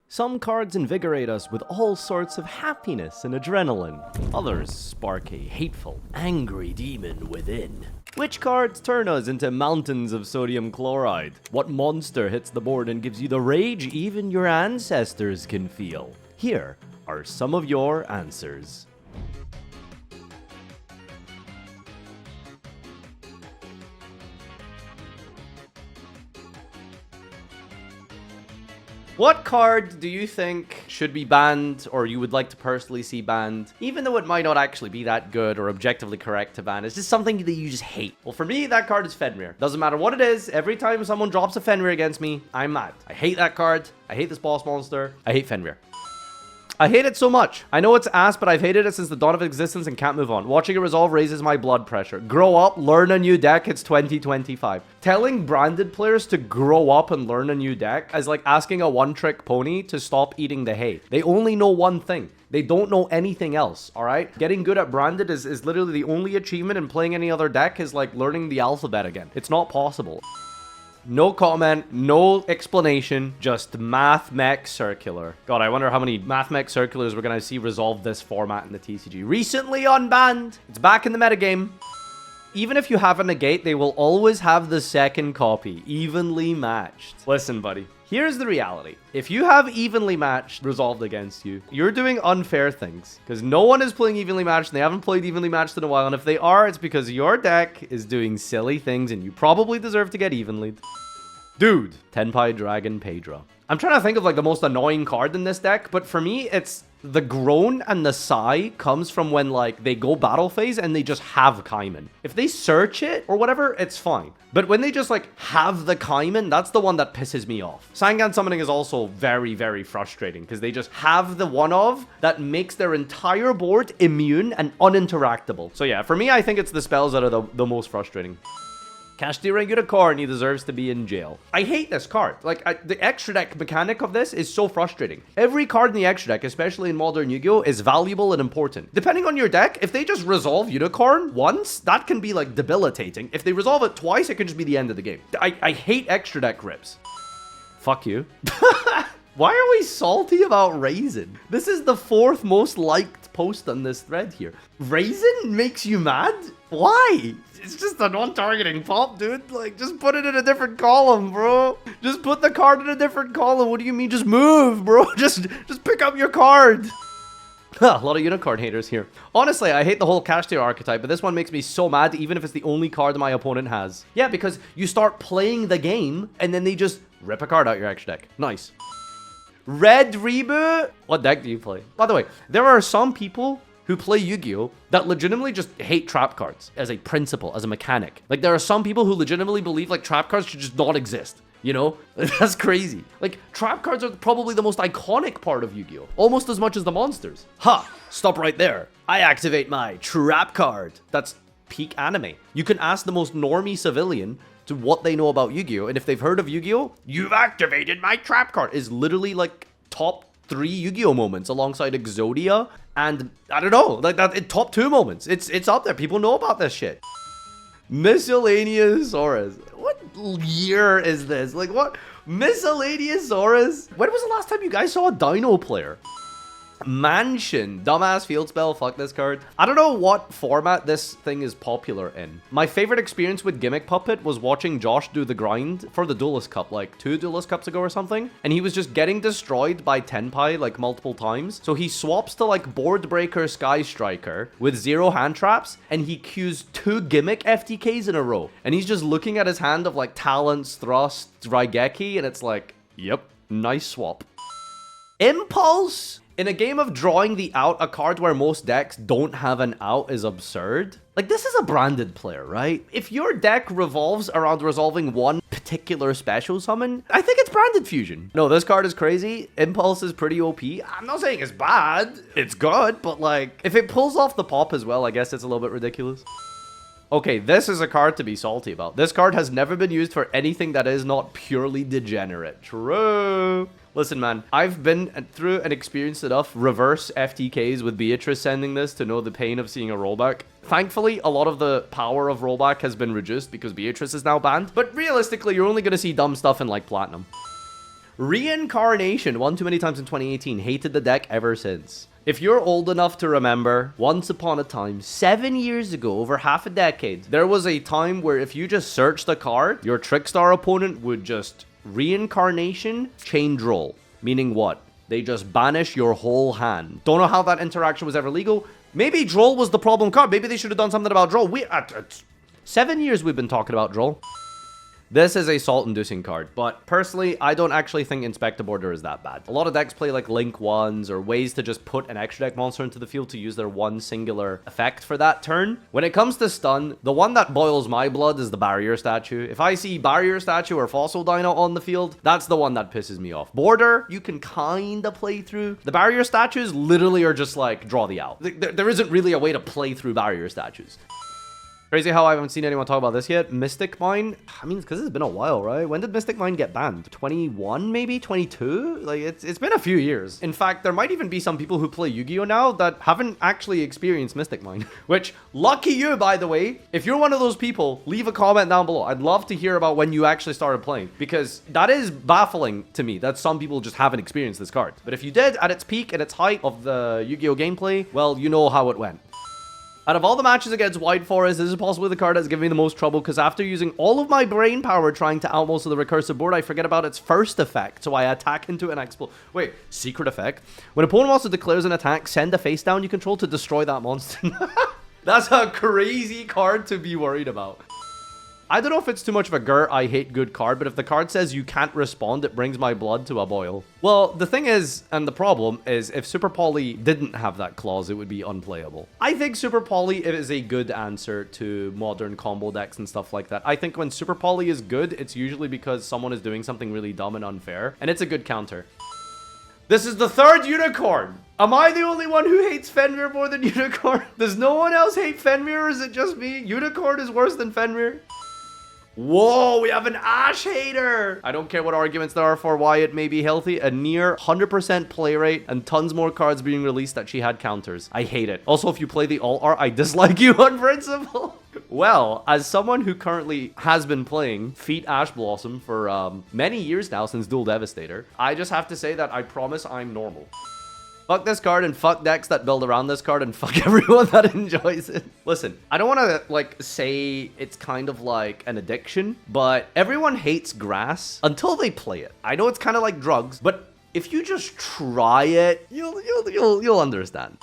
Some cards invigorate us with all sorts of happiness and adrenaline. Others spark a hateful, angry demon within. Which cards turn us into mountains of sodium chloride? What monster hits the board and gives you the rage even your ancestors can feel? Here are some of your answers. What card do you think should be banned, or you would like to personally see banned, even though it might not actually be that good or objectively correct to ban? It's just something that you just hate. Well, for me, that card is Fenrir. Doesn't matter what it is, every time someone drops a Fenrir against me, I'm mad. I hate that card. I hate this boss monster. I hate Fenrir. I hate it so much. I know it's ass, but I've hated it since the dawn of existence and can't move on. Watching it resolve raises my blood pressure. Grow up, learn a new deck, it's 2025. Telling branded players to grow up and learn a new deck is like asking a one-trick pony to stop eating the hay. They only know one thing. They don't know anything else, alright? Getting good at branded is literally the only achievement, and playing any other deck is like learning the alphabet again. It's not possible. No comment, no explanation, just Math Mech Circular. God, I wonder how many Math Mech Circulars we're gonna see resolve this format in the TCG. Recently unbanned. It's back in the metagame. Even if you have a negate, they will always have the second copy, evenly matched. Listen, buddy. Here's the reality. If you have evenly matched resolved against you, you're doing unfair things. Because no one is playing evenly matched, and they haven't played evenly matched in a while. And if they are, it's because your deck is doing silly things, and you probably deserve to get evenly. Dude. Tenpai Dragon Pedra. I'm trying to think of like the most annoying card in this deck, but for me, it's the groan and the sigh comes from when like they go battle phase and they just have Kaiman. If they search it or whatever, it's fine. But when they just like have the Kaiman, that's the one that pisses me off. Sangan summoning is also very, very frustrating because they just have the one of that makes their entire board immune and uninteractable. So yeah, for me, I think it's the spells that are the most frustrating. Kashtira Unicorn, he deserves to be in jail. I hate this card. Like, the extra deck mechanic of this is so frustrating. Every card in the extra deck, especially in Modern Yu-Gi-Oh, is valuable and important. Depending on your deck, if they just resolve Unicorn once, that can be, like, debilitating. If they resolve it twice, it can just be the end of the game. I hate extra deck rips. Fuck you. Why are we salty about Raisin? This is the 4th most liked post on this thread here. Raisin makes you mad? Why? It's just a non-targeting pop, dude. Like, just put it in a different column, bro. Just put the card in a different column. What do you mean? Just move, bro. Just pick up your card. A lot of unicorn haters here. Honestly, I hate the whole Kashtira archetype, but this one makes me so mad, even if it's the only card my opponent has. Yeah, because you start playing the game, and then they just rip a card out your extra deck. Nice. Red Reboot? What deck do you play? By the way, there are some people who play Yu-Gi-Oh that legitimately just hate trap cards as a principle, as a mechanic. Like, there are some people who legitimately believe like trap cards should just not exist. You know? That's crazy. Like, trap cards are probably the most iconic part of Yu-Gi-Oh! Almost as much as the monsters. Ha! Stop right there. I activate my trap card. That's peak anime. You can ask the most normie civilian to what they know about Yu-Gi-Oh! And if they've heard of Yu-Gi-Oh! You've activated my trap card is literally like top 3 Yu-Gi-Oh! Moments alongside Exodia and I don't know, like that top 2 moments. It's up there. People know about this shit. Miscellaneous Auras. What year is this? Like what? Miscellaneous Auras? When was the last time you guys saw a Dino player? Mansion. Dumbass field spell. Fuck this card. I don't know what format this thing is popular in. My favorite experience with Gimmick Puppet was watching Josh do the grind for the Duelist Cup, like 2 Duelist Cups ago or something. And he was just getting destroyed by Tenpai like multiple times. So he swaps to like Board Breaker Sky Striker with 0 hand traps. And he queues 2 Gimmick FTKs in a row. And he's just looking at his hand of like Talents, Thrust, Raigeki. And it's like, yep, nice swap. Impulse? In a game of drawing the out, a card where most decks don't have an out is absurd. Like, this is a branded player, right? If your deck revolves around resolving one particular special summon, I think it's Branded Fusion. No, this card is crazy. Impulse is pretty OP. I'm not saying it's bad. It's good, but like, if it pulls off the pop as well, I guess it's a little bit ridiculous. Okay, this is a card to be salty about. This card has never been used for anything that is not purely degenerate. True. Listen, man, I've been through and experienced enough reverse FTKs with Beatrice sending this to know the pain of seeing a rollback. Thankfully, a lot of the power of rollback has been reduced because Beatrice is now banned. But realistically, you're only going to see dumb stuff in like Platinum. Reincarnation, one too many times in 2018. Hated the deck ever since. If you're old enough to remember, once upon a time, 7 years ago, over half a decade, there was a time where if you just searched a card, your Trickstar opponent would just reincarnation, chain Droll. Meaning what? They just banish your whole hand. Don't know how that interaction was ever legal. Maybe Droll was the problem card. Maybe they should have done something about Droll. 7 years we've been talking about Droll. This is a salt-inducing card, but personally, I don't actually think Inspector is that bad. A lot of decks play like Link 1s or ways to just put an extra deck monster into the field to use their one singular effect for that turn. When it comes to stun, the one that boils my blood is the Barrier Statue. If I see Barrier Statue or Fossil Dino on the field, that's the one that pisses me off. Border, you can kinda play through. The Barrier Statues literally are just like, draw the out. There isn't really a way to play through Barrier Statues. Crazy how I haven't seen anyone talk about this yet. Mystic Mine, I mean, because it's been a while, right? When did Mystic Mine get banned? 21, maybe? 22? Like, it's been a few years. In fact, there might even be some people who play Yu-Gi-Oh! Now that haven't actually experienced Mystic Mine. Which, lucky you, by the way. If you're one of those people, leave a comment down below. I'd love to hear about when you actually started playing. Because that is baffling to me that some people just haven't experienced this card. But if you did, at its peak, at its height of the Yu-Gi-Oh! Gameplay, well, you know how it went. Out of all the matches against White Forest, this is possibly the card that's given me the most trouble because after using all of my brain power trying to out most of the recursive board, I forget about its first effect, so I attack into an explode. Wait, secret effect? When an opponent monster declares an attack, send a face down you control to destroy that monster. That's a crazy card to be worried about. I don't know if it's too much of a grr, I hate good card, but if the card says you can't respond, it brings my blood to a boil. Well, the thing is, and the problem is, if Super Poly didn't have that clause, it would be unplayable. I think Super Poly is a good answer to modern combo decks and stuff like that. I think when Super Poly is good, it's usually because someone is doing something really dumb and unfair, and it's a good counter. This is the third unicorn! Am I the only one who hates Fenrir more than Unicorn? Does no one else hate Fenrir, or is it just me? Unicorn is worse than Fenrir? Whoa, we have an Ash hater. I don't care what arguments there are for why it may be healthy. A near 100% play rate and tons more cards being released that she had counters. I hate it. Also, if you play the alt art, I dislike you on principle. Well, as someone who currently has been playing Feat Ash Blossom for many years now since Duel Devastator, I just have to say that I promise I'm normal. Fuck this card and fuck decks that build around this card and fuck everyone that enjoys it. Listen, I don't want to like say it's kind of like an addiction, but everyone hates grass until they play it. I know it's kind of like drugs, but if you just try it, you'll understand.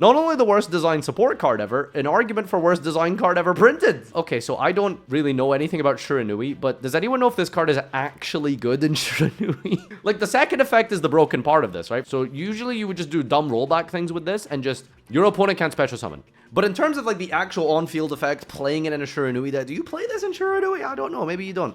Not only the worst designed support card ever, an argument for worst design card ever printed. Okay, so I don't really know anything about Shiranui, but does anyone know if this card is actually good in Shiranui? Like, the second effect is the broken part of this, right? So usually you would just do dumb rollback things with this and just, your opponent can't special summon. But in terms of like the actual on-field effect, playing it in a Shiranui deck, do you play this in Shiranui? I don't know, maybe you don't.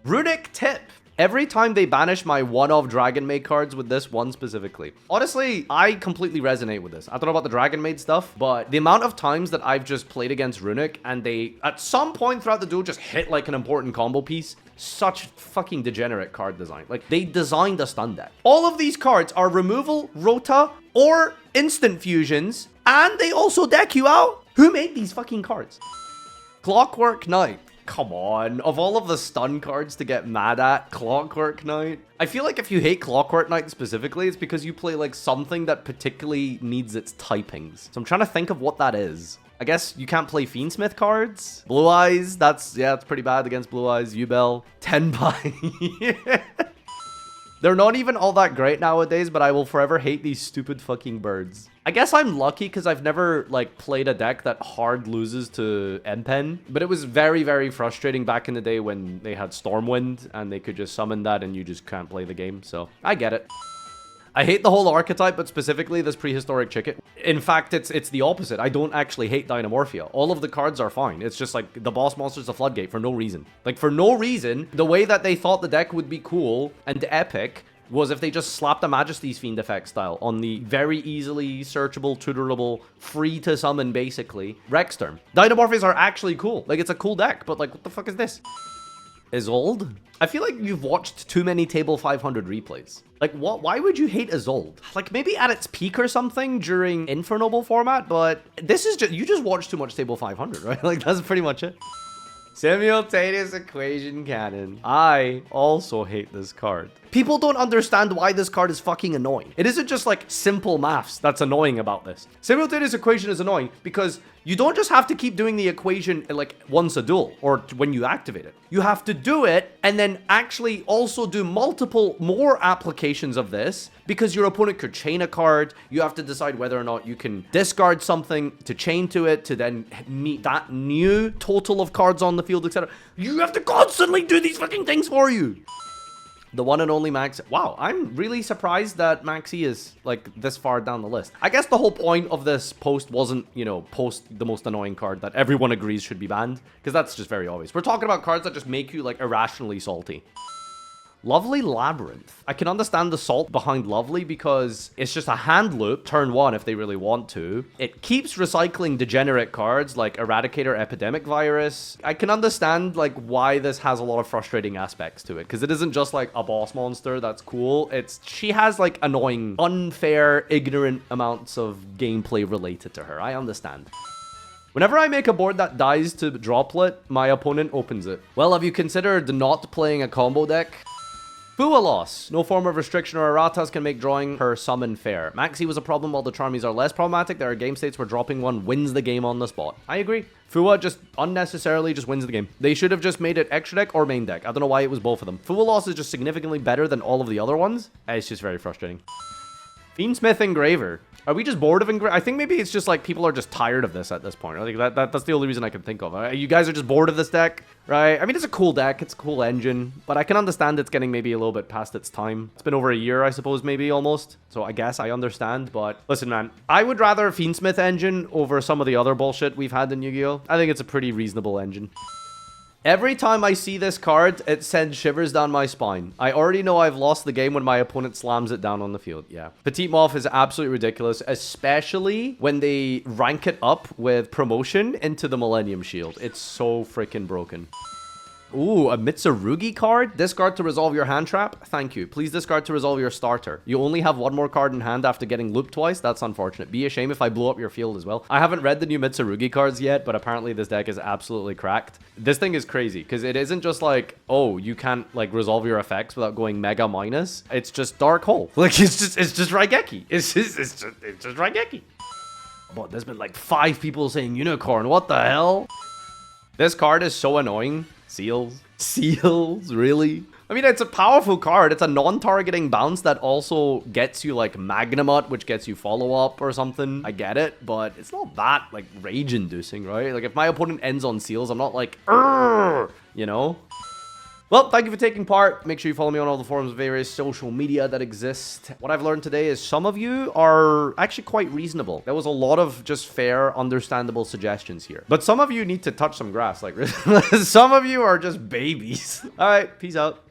Runic Tip. Every time they banish my one-off Dragon Maid cards with this one specifically. Honestly, I completely resonate with this. I don't know about the Dragon Maid stuff, but the amount of times that I've just played against Runic and they, at some point throughout the duel, just hit like an important combo piece. Such fucking degenerate card design. Like, they designed a stun deck. All of these cards are removal, rota, or instant fusions, and they also deck you out. Who made these fucking cards? Clockwork Knight. Come on, of all of the stun cards to get mad at, Clockwork Knight. I feel like if you hate Clockwork Knight specifically, it's because you play like something that particularly needs its typings. So I'm trying to think of what that is. I guess you can't play Fiendsmith cards. Blue Eyes, that's pretty bad against Blue Eyes. Yubel, Tenpai. They're not even all that great nowadays, but I will forever hate these stupid fucking birds. I guess I'm lucky because I've never like played a deck that hard loses to M-Pen, but it was very, very frustrating back in the day when they had Stormwind and they could just summon that and you just can't play the game, so I get it. I hate the whole archetype, but specifically this prehistoric chicken. In fact, it's the opposite. I don't actually hate Dynamorphia. All of the cards are fine. It's just like the boss monster's a floodgate for no reason. Like, for no reason, the way that they thought the deck would be cool and epic was if they just slapped a Majesty's Fiend effect style on the very easily searchable, tutorable, free to summon, basically, Rexterm. Dynamorphias are actually cool. Like, it's a cool deck, but like, what the fuck is this? Isolde? I feel like you've watched too many Table 500 replays. Like, what? Why would you hate Isolde? Like, maybe at its peak or something during Infernoble format, but this is just, you just watched too much Table 500, right? Like, that's pretty much it. Simultaneous equation cannon. I also hate this card. People don't understand why this card is fucking annoying. It isn't just like simple maths that's annoying about this. Simultaneous equation is annoying because you don't just have to keep doing the equation like once a duel or when you activate it. You have to do it and then actually also do multiple more applications of this because your opponent could chain a card. You have to decide whether or not you can discard something to chain to it to then meet that new total of cards on the field, etc. You have to constantly do these fucking things for you. The one and only Maxx. Wow, I'm really surprised that Maxx C is like this far down the list. I guess the whole point of this post wasn't, you know, post the most annoying card that everyone agrees should be banned, because that's just very obvious. We're talking about cards that just make you like irrationally salty. Lovely Labrynth. I can understand the salt behind Lovely because it's just a hand loop, turn one if they really want to. It keeps recycling Degenerate cards like Eradicator Epidemic Virus. I can understand like why this has a lot of frustrating aspects to it because it isn't just like a boss monster that's cool. She has like annoying, unfair, ignorant amounts of gameplay related to her. I understand. Whenever I make a board that dies to droplet, my opponent opens it. Well, have you considered not playing a combo deck? Fua loss. No form of restriction or erratas can make drawing her summon fair. Maxx C was a problem while the Charmies are less problematic. There are game states where dropping one wins the game on the spot. I agree. Fua just unnecessarily just wins the game. They should have just made it extra deck or main deck. I don't know why it was both of them. Fua loss is just significantly better than all of the other ones. It's just very frustrating. Fiendsmith Engraver. Are we just bored of Engraver? I think maybe it's just like people are just tired of this at this point. I think that's the only reason I can think of. You guys are just bored of this deck, right? I mean, it's a cool deck. It's a cool engine, but I can understand it's getting maybe a little bit past its time. It's been over a year, I suppose, maybe almost. So I guess I understand, but listen, man, I would rather Fiendsmith engine over some of the other bullshit we've had in Yu-Gi-Oh! I think it's a pretty reasonable engine. Every time I see this card, it sends shivers down my spine. I already know I've lost the game when my opponent slams it down on the field. Yeah. Petite Moth is absolutely ridiculous, especially when they rank it up with promotion into the Millennium Shield. It's so freaking broken. Ooh, a Mitsurugi card? Discard to resolve your hand trap? Thank you. Please discard to resolve your starter. You only have one more card in hand after getting looped twice? That's unfortunate. Be a shame if I blow up your field as well. I haven't read the new Mitsurugi cards yet, but apparently this deck is absolutely cracked. This thing is crazy, because it isn't just like, oh, you can't like resolve your effects without going mega minus. It's just Dark Hole. Like, it's just Raigeki. It's just Raigeki. But there's been like 5 people saying Unicorn. What the hell? This card is so annoying. Seals? Seals? Really? I mean, it's a powerful card. It's a non-targeting bounce that also gets you, like, Magnamut, which gets you follow-up or something. I get it, but it's not that, like, rage-inducing, right? Like, if my opponent ends on Seals, I'm not like, "Arrgh!" You know? Well, thank you for taking part. Make sure you follow me on all the forums of various social media that exist. What I've learned today is some of you are actually quite reasonable. There was a lot of just fair, understandable suggestions here. But some of you need to touch some grass. Like, some of you are just babies. All right, peace out.